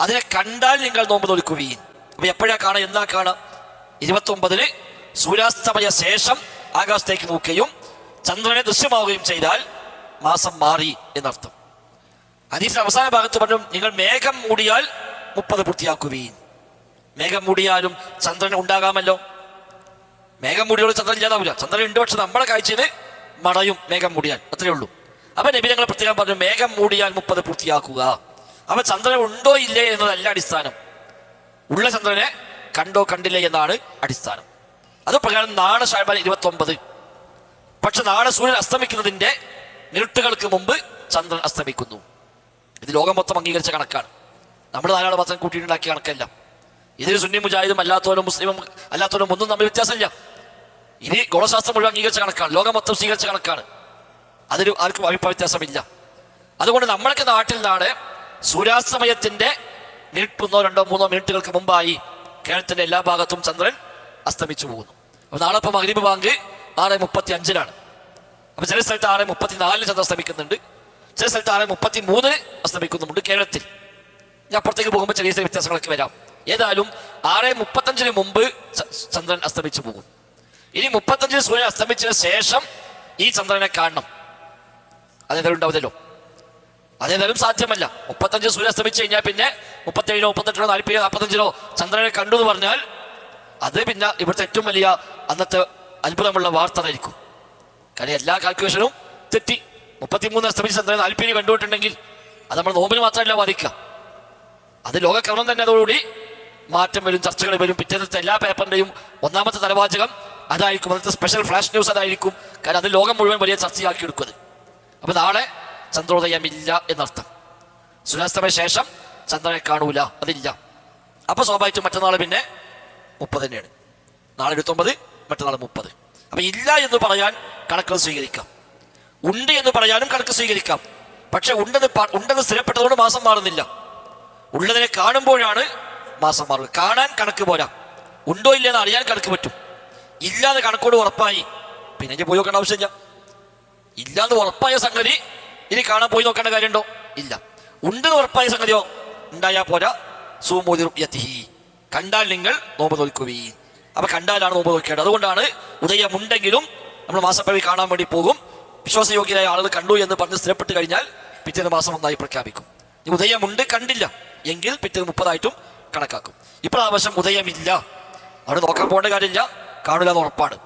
അതിനെ കണ്ടാൽ നിങ്ങൾ നോമ്പ് നോൽക്കുകയും. അപ്പൊ എപ്പോഴാ കാണാം, എന്നാ കാണാം? 29-ന് സൂര്യാസ്തമയ ശേഷം ആകാശത്തേക്ക് നോക്കുകയും ചന്ദ്രനെ ദൃശ്യമാവുകയും ചെയ്താൽ മാസം മാറി എന്നർത്ഥം. ഹദീസിന്റെ അവസാന ഭാഗത്ത് പറഞ്ഞു, നിങ്ങൾ മേഘം മൂടിയാൽ 30 പൂർത്തിയാക്കുകയും. മേഘം മൂടിയാലും ചന്ദ്രൻ ഉണ്ടാകാമല്ലോ. മേഘം മൂടിയോട് ചന്ദ്രൻ ഇല്ലാതാവില്ല. ചന്ദ്രൻ ഉണ്ട്, പക്ഷെ നമ്മളെ കാഴ്ചയിൽ മറയും മേഘം മൂടിയാൽ, അത്രയേ ഉള്ളൂ. അപ്പൊ നബി ഞങ്ങൾ പ്രത്യേകം പറഞ്ഞു, മേഘം മൂടിയാൽ 30 പൂർത്തിയാക്കുക. അപ്പൊ ചന്ദ്രൻ ഉണ്ടോ ഇല്ലേ എന്നതല്ല അടിസ്ഥാനം, ഉള്ള ചന്ദ്രനെ കണ്ടോ കണ്ടില്ലേ എന്നാണ് അടിസ്ഥാനം. അത് പ്രകാരം നാളെ ശഅബാൻ 29. പക്ഷെ നാളെ സൂര്യൻ അസ്തമിക്കുന്നതിന്റെ മിനിറ്റുകൾക്ക് മുമ്പ് ചന്ദ്രൻ അസ്തമിക്കുന്നു. ഇത് ലോകം മൊത്തം അംഗീകരിച്ച കണക്കാണ്. നമ്മൾ ധാരാളം മാത്രം കൂട്ടിയിട്ടുണ്ടാക്കിയ കണക്കല്ല. ഇതിൽ സുന്നി മുജാഹിദും അല്ലാത്തവരും മുസ്ലിമും അല്ലാത്തവരും ഒന്നും തമ്മിൽ വ്യത്യാസമില്ല. ഇത് ഗോളശാസ്ത്രം മുഴുവൻ അംഗീകരിച്ച കണക്കാണ്, ലോകം മൊത്തം സ്വീകരിച്ച കണക്കാണ്. അതിൽ ആർക്കും അഭിപ്രായ വ്യത്യാസമില്ല. അതുകൊണ്ട് നമ്മളൊക്കെ നാട്ടിൽ നാളെ സൂര്യാസ്തമയത്തിന്റെ 1-2-3 മിനിറ്റുകൾക്ക് മുമ്പായി കേരളത്തിന്റെ എല്ലാ ഭാഗത്തും ചന്ദ്രൻ അസ്തമിച്ചു പോകുന്നു. അപ്പൊ നാളെ ഇപ്പൊ മഗ്രിബ് ബാങ്ക് 6:35-ലാണ്. അപ്പൊ ചില സ്ഥലത്ത് 6:34 ചന്ദ്രൻ അസ്തമിക്കുന്നുണ്ട്, ചില സ്ഥലത്ത് 6:33 അസ്തമിക്കുന്നുണ്ട് കേരളത്തിൽ. ഞാൻ അപ്പുറത്തേക്ക് പോകുമ്പോൾ ചെറിയ ചെറിയ വ്യത്യാസങ്ങളൊക്കെ വരാം. ഏതായാലും 6:35 മുമ്പ് ചന്ദ്രൻ അസ്തമിച്ചു പോകും. ഇനി 35 സൂര്യൻ അസ്തമിച്ചതിന് ശേഷം ഈ ചന്ദ്രനെ കാണണം, അതേതായാലും ഉണ്ടാവില്ലല്ലോ. അതേതായാലും സാധ്യമല്ല. 35 സൂര്യൻ അസ്തമിച്ചു കഴിഞ്ഞാൽ പിന്നെ 37-ഓ 38-ഓ 40-ഓ 45-ഓ ചന്ദ്രനെ കണ്ടു എന്ന് പറഞ്ഞാൽ അത് പിന്നെ ഇവിടുത്തെ ഏറ്റവും വലിയ അന്നത്തെ അത്ഭുതമുള്ള വാർത്തയായിരിക്കും. കാരണം എല്ലാ കാൽക്കുലേഷനും തെറ്റി. 33 അസ്തമിച്ച ചന്ദ്രൻ 40 കണ്ടുപോയിട്ടുണ്ടെങ്കിൽ അത് നമ്മൾ നോമ്പിന് മാത്രമല്ല ബാധിക്കുക, അത് ലോകക്രമം തന്നെ അതോടുകൂടി മാറ്റം വരും, ചർച്ചകൾ വരും. പിറ്റേന്നത്തെ എല്ലാ പേപ്പറിന്റെയും ഒന്നാമത്തെ തലവാചകം അതായിരിക്കും, അന്നത്തെ സ്പെഷ്യൽ ഫ്ലാഷ് ന്യൂസ് അതായിരിക്കും. കാരണം അത് ലോകം മുഴുവൻ വലിയ ചർച്ചയാക്കി എടുക്കുന്നത്. അപ്പൊ നാളെ ചന്ദ്രോദയമില്ല എന്നർത്ഥം. സൂര്യാസ്തമയ ശേഷം ചന്ദ്രനെ കാണൂല, അതില്ല. അപ്പൊ സ്വാഭാവികം മറ്റന്നാൾ പിന്നെ 30 തന്നെയാണ്. നാളെ 29, മറ്റന്നാൾ 30. അപ്പൊ ഇല്ല എന്ന് പറയാൻ കണക്കുകൾ സ്വീകരിക്കാം, ഉണ്ട് എന്ന് പറയാനും കണക്ക് സ്വീകരിക്കാം. പക്ഷെ ഉണ്ടെന്ന് സ്ഥിരപ്പെട്ടതുകൊണ്ട് മാസം മാറുന്നില്ല. ഉള്ളതിനെ കാണുമ്പോഴാണ് മാസം മാറുക. കാണാൻ കണക്ക് പോരാ, ഉണ്ടോ ഇല്ലെന്ന് അറിയാൻ കണക്ക് പറ്റും. ഇല്ലാന്ന് കണക്കോട് ഉറപ്പായി പിന്നെ പോയി നോക്കേണ്ട ആവശ്യമില്ല. ഇല്ലാന്ന് ഉറപ്പായ സംഗതി ഇനി കാണാൻ പോയി നോക്കേണ്ട കാര്യമുണ്ടോ? ഇല്ല. ഉണ്ടെന്ന് ഉറപ്പായ സംഗതിയോ ഉണ്ടായാൽ പോരാ. സൂമോദിറുയത്തിഹി, കണ്ടാൽ നിങ്ങൾ നോമ്പ് നോൽക്കുകയും. അപ്പൊ കണ്ടാലാണ് നോമ്പ് നോക്കേണ്ടത്. അതുകൊണ്ടാണ് ഉദയമുണ്ടെങ്കിലും നമ്മൾ മാസപ്പിറവി കാണാൻ വേണ്ടി പോകും. വിശ്വാസയോഗ്യരായ ആളുകൾ കണ്ടു എന്ന് പറഞ്ഞ് സ്ഥിരപ്പെട്ട് കഴിഞ്ഞാൽ പിറ്റേന്ന് മാസം ഒന്നായി പ്രഖ്യാപിക്കും. ഉദയമുണ്ട് കണ്ടില്ല എങ്കിൽ പിറ്റേന്ന് 30 കണക്കാക്കും. ഇപ്രാവശ്യം ഉദയമില്ല, അവിടെ നോക്കാൻ പോകേണ്ട കാര്യമില്ല, കാണില്ല എന്ന് ഉറപ്പാണ്.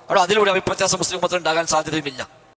അവിടെ അതിലൂടെ അഭിപ്രത്യാസം മുസ്ലിം മതത്തിൽ ഉണ്ടാകാൻ സാധ്യതയുമില്ല.